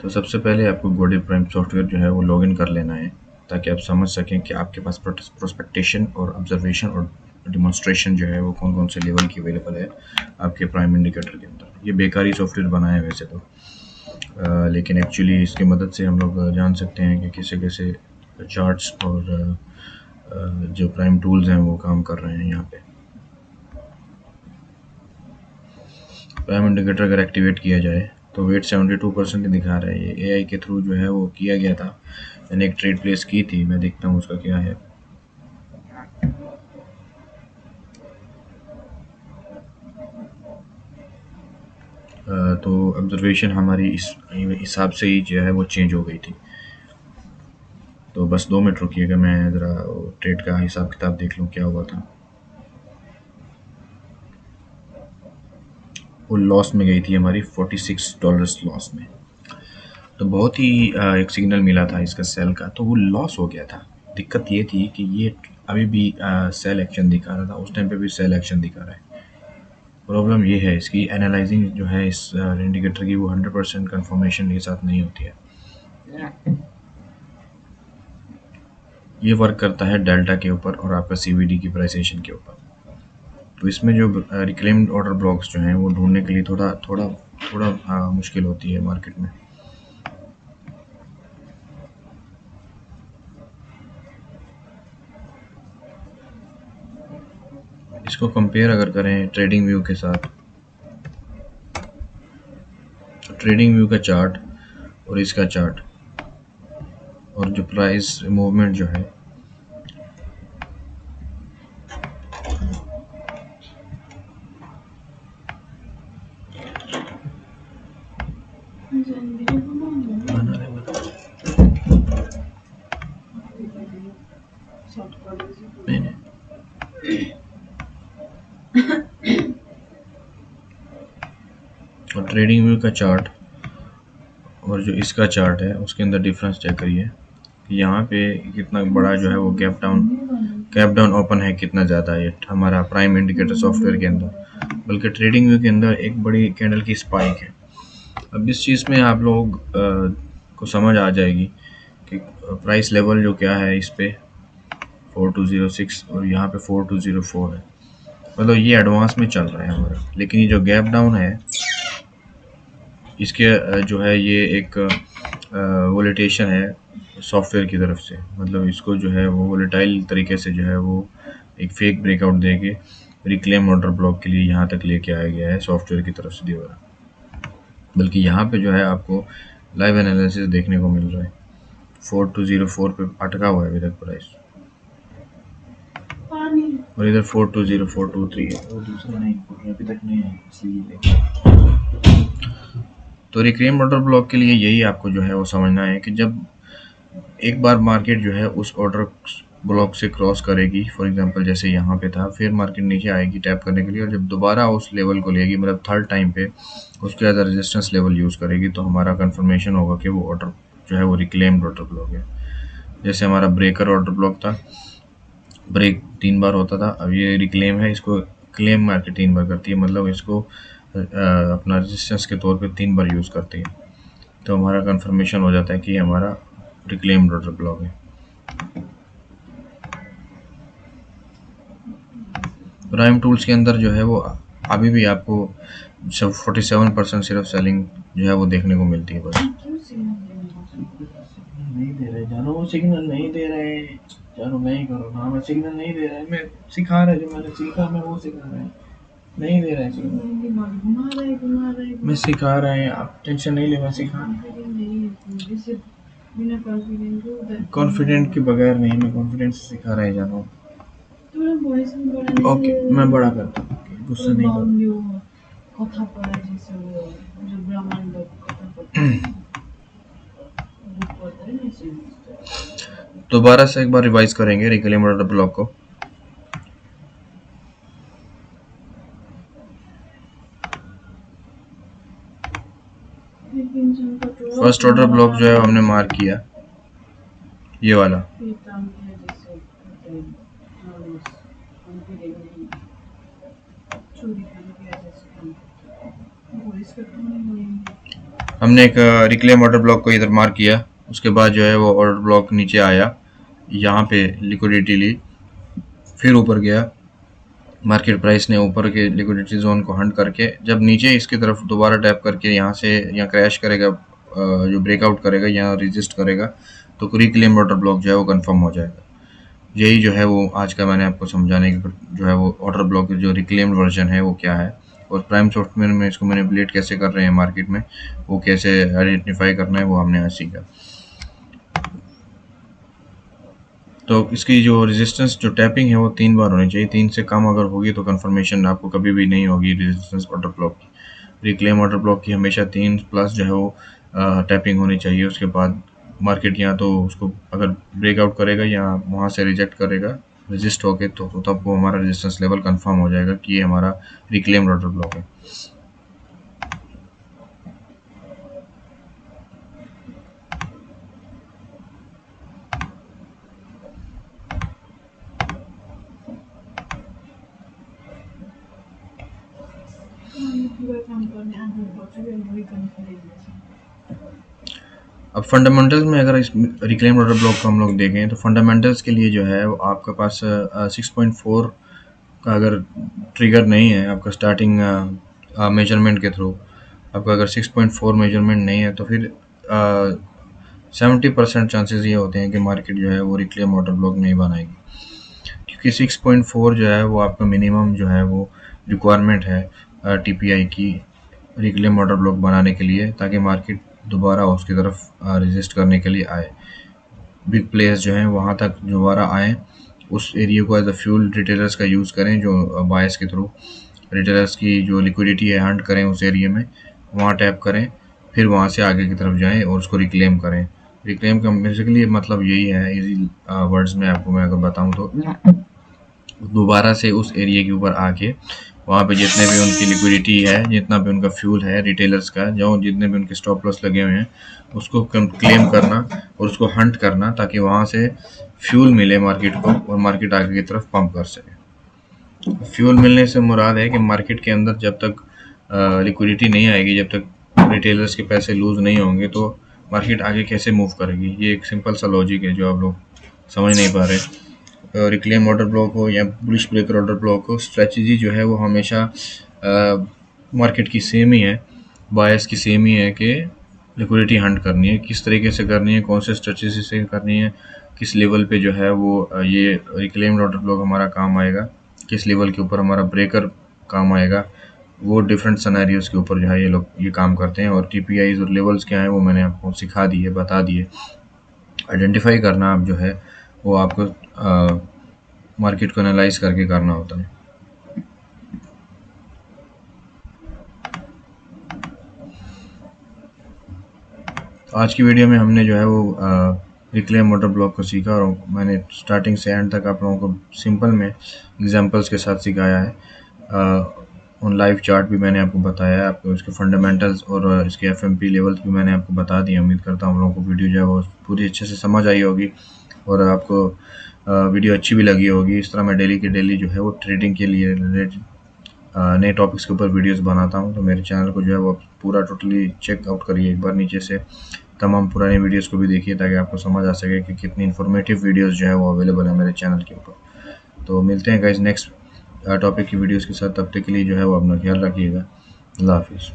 तो सबसे पहले आपको गोडे प्राइम सॉफ्टवेयर जो है वो लॉगिन कर लेना है, ताकि आप समझ सकें कि आपके पास प्रोस्पेक्टेशन और ऑब्जर्वेशन और डिमॉन्स्ट्रेशन जो है वो कौन कौन से लेवल की अवेलेबल है आपके प्राइम इंडिकेटर के अंदर। ये बेकारी सॉफ्टवेयर बनाया है वैसे तो, लेकिन एक्चुअली इसकी मदद से हम लोग जान सकते हैं कि कैसे कैसे चार्ट्स और जो प्राइम टूल्स हैं वो काम कर रहे हैं। यहाँ पे प्राइम इंडिकेटर अगर एक्टिवेट किया जाए तो वेट 72% ही दिखा रहा है। ये एआई के थ्रू जो है वो किया गया था। मैंने एक ट्रेड प्लेस की थी, मैं देखता हूँ उसका क्या है। तो ऑब्जर्वेशन हमारी इस हिसाब से ही जो है वो चेंज हो गई थी। तो बस 2 मिनट रुकिएगा, मैं ज़रा ट्रेड का हिसाब किताब देख लूँ क्या हुआ था। वो लॉस में गई थी हमारी, $46 लॉस में। तो बहुत ही एक सिग्नल मिला था इसका सेल का, तो वो लॉस हो गया था। दिक्कत ये थी कि ये अभी भी सेल एक्शन दिखा रहा था, उस टाइम पे भी सेल एक्शन दिखा रहा है। प्रॉब्लम ये है इसकी एनालाइजिंग जो है इस इंडिकेटर की, वो 100% कंफर्मेशन के साथ नहीं होती है। ये वर्क करता है डेल्टा के ऊपर और आपका सीवीडी की प्राइसेशन के ऊपर। तो इसमें जो रिक्लेम्ड ऑर्डर ब्लॉक्स जो हैं वो ढूंढने के लिए थोड़ा थोड़ा थोड़ा मुश्किल होती है मार्केट में। इसको कंपेयर अगर करें ट्रेडिंग व्यू के साथ, तो ट्रेडिंग व्यू का चार्ट और इसका चार्ट और जो प्राइस मूवमेंट जो है, और ट्रेडिंग व्यू का चार्ट और जो इसका चार्ट है उसके अंदर डिफरेंस चेक करिए कि यहाँ पे कितना बड़ा जो है वो गैप डाउन ओपन है, कितना ज़्यादा है हमारा प्राइम इंडिकेटर सॉफ्टवेयर के अंदर, बल्कि ट्रेडिंग व्यू के अंदर एक बड़ी कैंडल की स्पाइक है। अब इस चीज़ में आप लोग को समझ आ जाएगी कि प्राइस लेवल जो क्या है इस पे 4206 और यहाँ पे 4204 है, मतलब ये एडवांस में चल रहा है हमारा। लेकिन ये जो गैप डाउन है इसके जो है ये एक वोलेटेशन है सॉफ्टवेयर की तरफ से, मतलब इसको जो है वो वोलेटाइल तरीके से जो है वो एक फेक ब्रेकआउट दे के रिक्लेम ऑर्डर ब्लॉक के लिए यहाँ तक लेके आया गया है सॉफ्टवेयर की तरफ से दिया। बल्कि यहाँ पे जो है आपको लाइव एनालिसिस देखने को मिल रहा है, 4204 पे अटका हुआ है अभी तक प्राइस, और इधर 420423 है, वो दूसरा नहीं अभी तक नहीं है इसलिए। तो रिक्लेम ऑर्डर ब्लॉक के लिए यही आपको जो है वो समझना है कि जब एक बार मार्केट जो है उस ऑर्डर ब्लॉक से क्रॉस करेगी, फॉर एग्जांपल जैसे यहाँ पे था, फिर मार्केट नीचे आएगी टैप करने के लिए, और जब दोबारा उस लेवल को लेगी, मतलब थर्ड टाइम पे उसके एज रेजिस्टेंस लेवल यूज़ करेगी, तो हमारा कंफर्मेशन होगा कि वो ऑर्डर जो है वो रिक्लेम्ड ऑर्डर ब्लॉक है। जैसे हमारा ब्रेकर ऑर्डर ब्लॉक था, ब्रेक 3 बार होता था, अब ये रिक्लेम है, इसको क्लेम मार्केट 3 बार करती है, मतलब इसको अपना रेजिस्टेंस के तौर पे 3 बार यूज़ करती है। तो हमारा कंफर्मेशन हो जाता है कि हमारा रिक्लेम्ड ऑर्डर ब्लॉक है। प्राइम टूल्स के अंदर जो है वो अभी भी आपको 47% सिर्फ सेलिंग जो है वो देखने को मिलती है। बस नहीं दे रहे जानो, वो सिग्नल नहीं दे रहे जानो, नहीं करो ना, मैं सिग्नल नहीं दे रहा है, मैं सिखा रहा है, जो मैंने सीखा मैं वो सिखा रहा है, नहीं दे रहा है सिग्नल, मैं सिखा रहा है, आप टेंशन नहीं ले, मैं सिखा कॉन्फिडेंट के बगैर नहीं, मैं कॉन्फिडेंस से सिखा रहा है जानो। ओके मैं बड़ा करता हूँ, गुस्सा नहीं दोबारा से एक बार रिवाइज करेंगे रिक्लेम ऑर्डर ब्लॉक को। फर्स्ट ऑर्डर ब्लॉक जो है हमने मार्क किया, ये वाला, हमने एक रिक्लेम ऑर्डर ब्लॉक को इधर मार्क किया, उसके बाद जो है वो ऑर्डर ब्लॉक नीचे आया, यहाँ पे लिक्विडिटी ली, फिर ऊपर गया, मार्केट प्राइस ने ऊपर के लिक्विडिटी जोन को हंट करके जब नीचे इसकी तरफ दोबारा टैप करके यहाँ से यहाँ क्रैश करेगा, जो ब्रेकआउट करेगा, यहाँ रेजिस्ट करेगा, तो रिक्लेम ऑर्डर ब्लॉक जो है वो कंफर्म हो जाएगा। यही जो है वो आज का मैंने आपको समझाने की जो है वो ऑर्डर ब्लॉक जो रिक्लेम्ड वर्जन है वो क्या है, और प्राइम सॉफ्टवेयर में इसको मैनिपुलेट कैसे कर रहे हैं मार्केट में, वो कैसे आइडेंटिफाई करना है, वो हमने आज सीखा। तो इसकी जो रेजिस्टेंस जो टैपिंग है वो 3 बार होनी चाहिए, 3 से कम अगर होगी तो कंफर्मेशन आपको कभी भी नहीं होगी रेजिस्टेंस ऑर्डर ब्लॉक की। रिक्लेम ऑर्डर ब्लॉक की हमेशा 3 प्लस जो है वो टैपिंग होनी चाहिए। उसके बाद मार्केट या तो उसको अगर ब्रेकआउट करेगा या वहाँ से रिजेक्ट करेगा रजिस्ट होके, तो तब वो हमारा रेजिस्टेंस लेवल कंफर्म हो जाएगा कि ये हमारा रिक्लेम ऑर्डर ब्लॉक है। अब फंडामेंटल्स में अगर इस रिक्लेम ऑर्डर ब्लॉक को हम लोग देखें तो फंडामेंटल्स के लिए जो है वो आपके पास 6.4 का अगर ट्रिगर नहीं है आपका स्टार्टिंग मेजरमेंट के थ्रू, आपका अगर 6.4 मेजरमेंट नहीं है तो फिर 70% चांसेस ये होते हैं कि मार्केट जो है वो रिक्लेम ऑर्डर ब्लॉक नहीं बनाएगी, क्योंकि 6.4 जो है वो आपका मिनिमम जो है वो रिक्वायरमेंट है टीपीआई की रिक्लेम ऑर्डर ब्लॉक बनाने के लिए, ताकि मार्केट दोबारा उसकी तरफ रेजिस्ट करने के लिए आए, बिग प्लेयर्स जो हैं वहाँ तक दोबारा आएँ, उस एरिया को एज अ फ्यूल रिटेलर्स का यूज़ करें, जो बायर्स के थ्रू रिटेलर्स की जो लिक्विडिटी है हंट करें उस एरिया में, वहाँ टैप करें, फिर वहाँ से आगे की तरफ जाएं और उसको रिक्लेम करें। रिक्लेम का बेसिकली मतलब यही है, इजी वर्ड्स में आपको मैं अगर बताऊँ तो दोबारा से उस एरिया के ऊपर आके वहाँ पे जितने भी उनकी लिक्विडिटी है, जितना भी उनका फ्यूल है रिटेलर्स का, जो जितने भी उनके स्टॉप लॉस लगे हुए हैं, उसको क्लेम करना और उसको हंट करना, ताकि वहाँ से फ्यूल मिले मार्केट को और मार्केट आगे की तरफ पंप कर सके। फ्यूल मिलने से मुराद है कि मार्केट के अंदर जब तक लिक्विडिटी नहीं आएगी, जब तक रिटेलर्स के पैसे लूज नहीं होंगे, तो मार्केट आगे कैसे मूव करेगी। ये एक सिंपल सा लॉजिक है जो आप लोग समझ नहीं पा रहे। रिक्लेम ऑर्डर ब्लॉक हो या बुलिश ब्रेकर ऑर्डर ब्लॉक हो, स्ट्रेटजी जो है वो हमेशा मार्केट की सेम ही है, बायर्स की सेम ही है कि लिक्विडिटी हंट करनी है, किस तरीके से करनी है, कौन से स्ट्रेटजी से करनी है, किस लेवल पे जो है वो ये रिक्लेम्ड ऑर्डर ब्लॉक हमारा काम आएगा, किस लेवल के ऊपर हमारा ब्रेकर काम आएगा, वो डिफरेंट सिनेरियोज के ऊपर जो है ये लोग ये काम करते हैं। और टीपीआईज और लेवल्स क्या हैं वो मैंने आपको सिखा दिए, बता दिए। आइडेंटिफाई करना आप जो है वो आपको मार्केट को एनालाइज करके करना होता है। आज की वीडियो में हमने जो है वो रिक्लेम ऑर्डर ब्लॉक को सीखा, और मैंने स्टार्टिंग से एंड तक आप लोगों को सिंपल में एग्जांपल्स के साथ सिखाया है। ऑन लाइव चार्ट भी मैंने आपको बताया है, आपको इसके फंडामेंटल्स और इसके एफएमपी लेवल्स भी मैंने आपको बता दिए। उम्मीद करता हूँ आप लोगों को वीडियो जो है वो पूरी अच्छे से समझ आई होगी और आपको वीडियो अच्छी भी लगी होगी। इस तरह मैं डेली के डेली जो है वो ट्रेडिंग के लिए रिलेटेड नए टॉपिक्स के ऊपर वीडियोस बनाता हूं, तो मेरे चैनल को जो है वो पूरा टोटली चेक आउट करिए एक बार, नीचे से तमाम पुरानी वीडियोस को भी देखिए, ताकि आपको समझ आ सके कि कितनी इन्फॉर्मेटिव वीडियोस जो है वो अवेलेबल है मेरे चैनल के ऊपर। तो मिलते हैं गाइस नेक्स्ट टॉपिक की वीडियोस के साथ, तब तक के लिए जो है वो अपना ख्याल रखिएगा। अल्लाह हाफिज़।